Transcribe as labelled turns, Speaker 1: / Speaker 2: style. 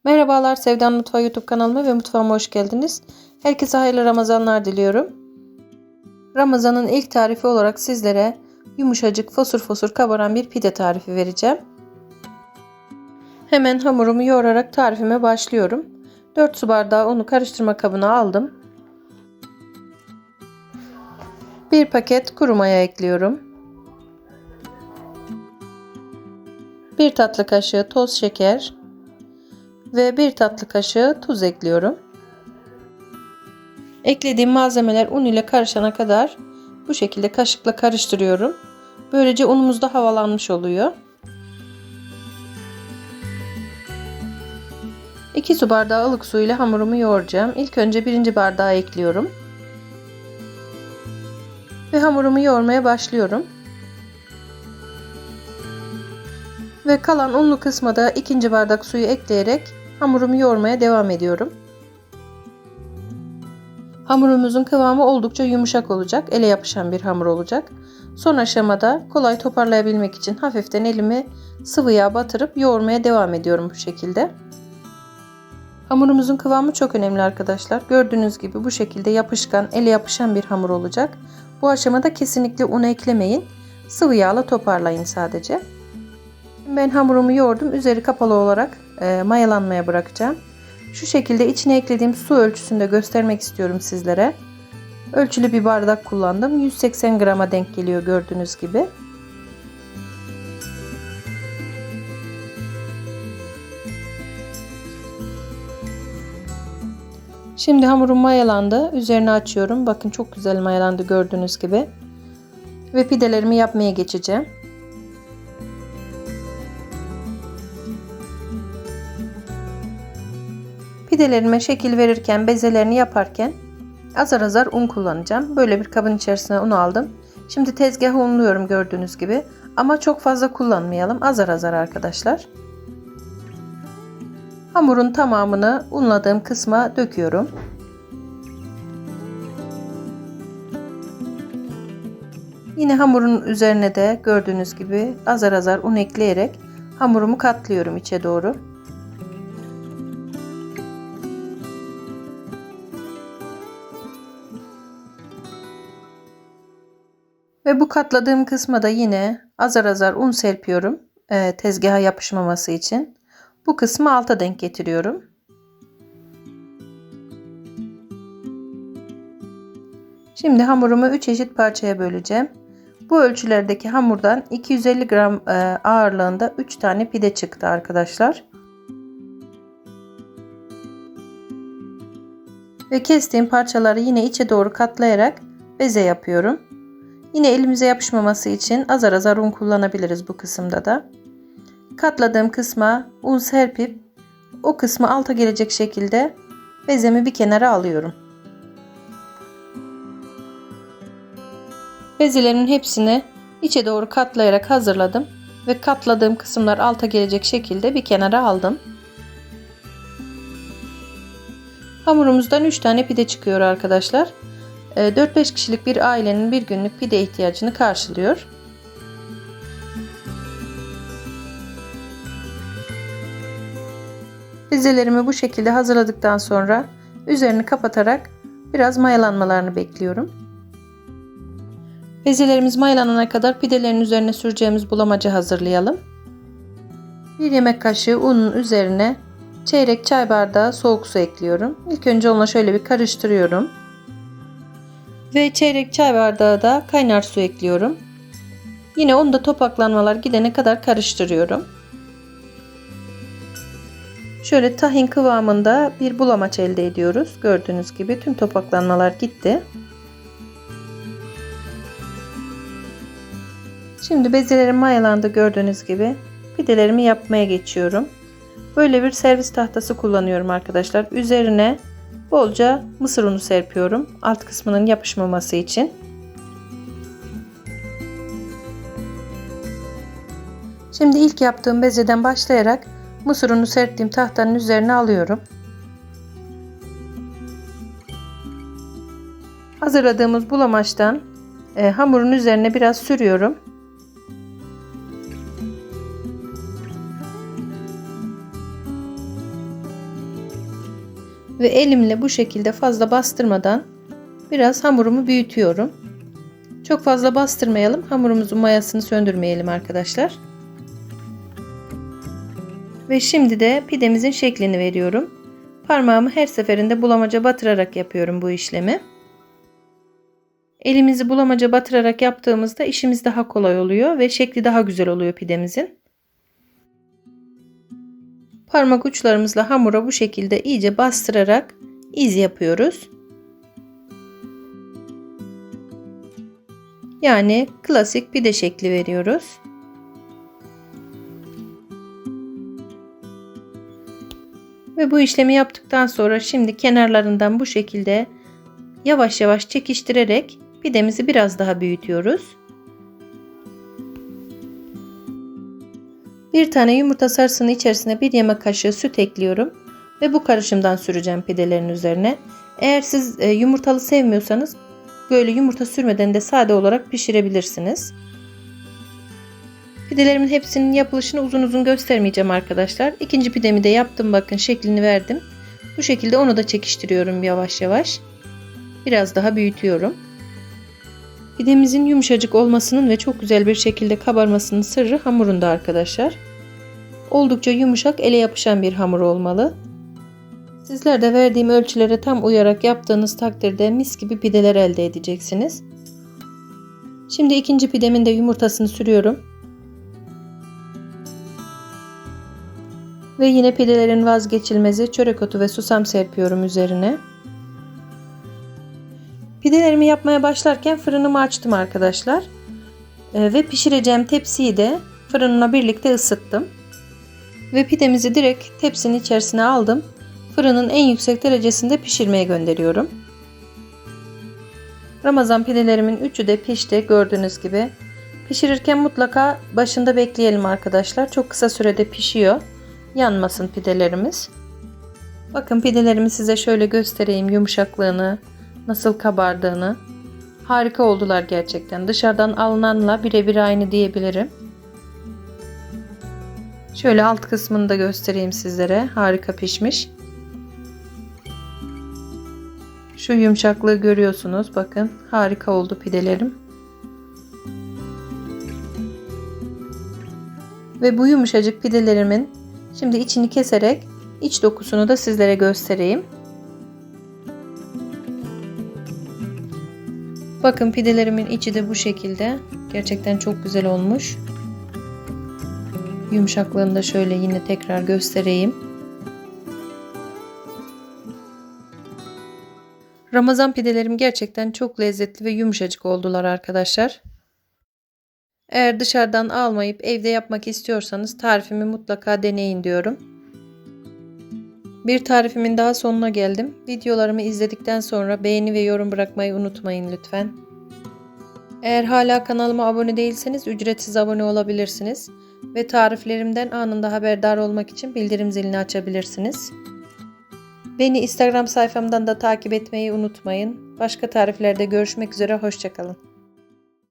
Speaker 1: Merhabalar, Sevdan Mutfağı YouTube kanalıma ve mutfağıma hoş geldiniz. Herkese hayırlı Ramazanlar diliyorum. Ramazanın ilk tarifi olarak sizlere yumuşacık fosur fosur kabaran bir pide tarifi vereceğim. Hemen hamurumu yoğurarak tarifime başlıyorum. 4 su bardağı unu karıştırma kabına aldım. 1 paket kuru maya ekliyorum. 1 tatlı kaşığı toz şeker ve 1 tatlı kaşığı tuz ekliyorum. Eklediğim malzemeler un ile karışana kadar bu şekilde kaşıkla karıştırıyorum. Böylece unumuz da havalanmış oluyor. 2 su bardağı ılık su ile hamurumu yoğuracağım. İlk önce 1. bardağı ekliyorum. Ve hamurumu yoğurmaya başlıyorum. Ve kalan unlu kısma da 2. bardak suyu ekleyerek hamurumu yoğurmaya devam ediyorum. Hamurumuzun kıvamı oldukça yumuşak olacak, ele yapışan bir hamur olacak. Son aşamada kolay toparlayabilmek için hafiften elimi sıvı yağ batırıp yoğurmaya devam ediyorum bu şekilde. Hamurumuzun kıvamı çok önemli arkadaşlar. Gördüğünüz gibi bu şekilde yapışkan, ele yapışan bir hamur olacak. Bu aşamada kesinlikle un eklemeyin. Sıvı yağla toparlayın sadece. Ben hamurumu yoğurdum. Üzeri kapalı olarak mayalanmaya bırakacağım. Şu şekilde içine eklediğim su ölçüsünde göstermek istiyorum sizlere. Ölçülü bir bardak kullandım. 180 grama denk geliyor gördüğünüz gibi. Şimdi hamurum mayalandı. Üzerini açıyorum. Bakın çok güzel mayalandı gördüğünüz gibi. Ve pidelerimi yapmaya geçeceğim. Pidelerime şekil verirken, bezelerini yaparken azar azar un kullanacağım. Böyle bir kabın içerisine un aldım. Şimdi tezgahı unluyorum gördüğünüz gibi. Ama çok fazla kullanmayalım. Azar azar arkadaşlar. Hamurun tamamını unladığım kısma döküyorum. Yine hamurun üzerine de gördüğünüz gibi azar azar un ekleyerek hamurumu katlıyorum içe doğru. Ve bu katladığım kısma da yine azar azar un serpiyorum tezgaha yapışmaması için. Bu kısmı alta denk getiriyorum. Şimdi hamurumu 3 eşit parçaya böleceğim. Bu ölçülerdeki hamurdan 250 gram ağırlığında 3 tane pide çıktı arkadaşlar. Ve kestiğim parçaları yine içe doğru katlayarak beze yapıyorum. Yine elimize yapışmaması için azar azar un kullanabiliriz bu kısımda da. Katladığım kısma un serpip o kısmı alta gelecek şekilde bezemi bir kenara alıyorum. Bezelerimin hepsini içe doğru katlayarak hazırladım ve katladığım kısımlar alta gelecek şekilde bir kenara aldım. Hamurumuzdan 3 tane pide çıkıyor arkadaşlar. 4-5 kişilik bir ailenin bir günlük pide ihtiyacını karşılıyor. Bezelerimi bu şekilde hazırladıktan sonra üzerini kapatarak biraz mayalanmalarını bekliyorum. Bezelerimiz mayalanana kadar pidelerin üzerine süreceğimiz bulamacı hazırlayalım. 1 yemek kaşığı unun üzerine çeyrek çay bardağı soğuk su ekliyorum. İlk önce onunla şöyle bir karıştırıyorum. Ve çeyrek çay bardağı da kaynar su ekliyorum. Yine onda topaklanmalar gidene kadar karıştırıyorum. Şöyle tahin kıvamında bir bulamaç elde ediyoruz. Gördüğünüz gibi tüm topaklanmalar gitti. Şimdi bezelerim mayalandı gördüğünüz gibi. Pidelerimi yapmaya geçiyorum. Böyle bir servis tahtası kullanıyorum arkadaşlar. Üzerine bolca mısır unu serpiyorum. Alt kısmının yapışmaması için. Şimdi ilk yaptığım bezeden başlayarak mısır unu serptiğim tahtanın üzerine alıyorum. Hazırladığımız bulamaçtan hamurun üzerine biraz sürüyorum. Ve elimle bu şekilde fazla bastırmadan biraz hamurumu büyütüyorum. Çok fazla bastırmayalım. Hamurumuzun mayasını söndürmeyelim arkadaşlar. Ve şimdi de pidemizin şeklini veriyorum. Parmağımı her seferinde bulamaca batırarak yapıyorum bu işlemi. Elimizi bulamaca batırarak yaptığımızda işimiz daha kolay oluyor ve şekli daha güzel oluyor pidemizin. Parmak uçlarımızla hamura bu şekilde iyice bastırarak iz yapıyoruz. Yani klasik pide şekli veriyoruz. Ve bu işlemi yaptıktan sonra şimdi kenarlarından bu şekilde yavaş yavaş çekiştirerek pidemizi biraz daha büyütüyoruz. Bir tane yumurta sarısının içerisine 1 yemek kaşığı süt ekliyorum ve bu karışımdan süreceğim pidelerin üzerine. Eğer siz yumurtalı sevmiyorsanız böyle yumurta sürmeden de sade olarak pişirebilirsiniz. Pidelerimin hepsinin yapılışını uzun uzun göstermeyeceğim arkadaşlar. İkinci pidemi de yaptım, bakın şeklini verdim. Bu şekilde onu da çekiştiriyorum yavaş yavaş. Biraz daha büyütüyorum. Pidemizin yumuşacık olmasının ve çok güzel bir şekilde kabarmasının sırrı hamurunda arkadaşlar. Oldukça yumuşak, ele yapışan bir hamur olmalı. Sizler de verdiğim ölçülere tam uyarak yaptığınız takdirde mis gibi pideler elde edeceksiniz. Şimdi ikinci pidemin de yumurtasını sürüyorum. Ve yine pidelerin vazgeçilmezi çörek otu ve susam serpiyorum üzerine. Pidelerimi yapmaya başlarken fırınımı açtım arkadaşlar. Ve pişireceğim tepsiyi de fırınla birlikte ısıttım. Ve pidemizi direkt tepsinin içerisine aldım. Fırının en yüksek derecesinde pişirmeye gönderiyorum. Ramazan pidelerimin üçü de pişti gördüğünüz gibi. Pişirirken mutlaka başında bekleyelim arkadaşlar. Çok kısa sürede pişiyor. Yanmasın pidelerimiz. Bakın pidelerimi size şöyle göstereyim, yumuşaklığını, nasıl kabardığını. Harika oldular gerçekten. Dışarıdan alınanla birebir aynı diyebilirim. Şöyle alt kısmını da göstereyim sizlere. Harika pişmiş. Şu yumuşaklığı görüyorsunuz. Bakın harika oldu pidelerim. Ve bu yumuşacık pidelerimin şimdi içini keserek iç dokusunu da sizlere göstereyim. Bakın pidelerimin içi de bu şekilde. Gerçekten çok güzel olmuş. Yumuşaklığını da şöyle yine tekrar göstereyim. Ramazan pidelerim gerçekten çok lezzetli ve yumuşacık oldular arkadaşlar. Eğer dışarıdan almayıp evde yapmak istiyorsanız tarifimi mutlaka deneyin diyorum. Bir tarifimin daha sonuna geldim. Videolarımı izledikten sonra beğeni ve yorum bırakmayı unutmayın lütfen. Eğer hala kanalıma abone değilseniz ücretsiz abone olabilirsiniz. Ve tariflerimden anında haberdar olmak için bildirim zilini açabilirsiniz. Beni Instagram sayfamdan da takip etmeyi unutmayın. Başka tariflerde görüşmek üzere, hoşça kalın.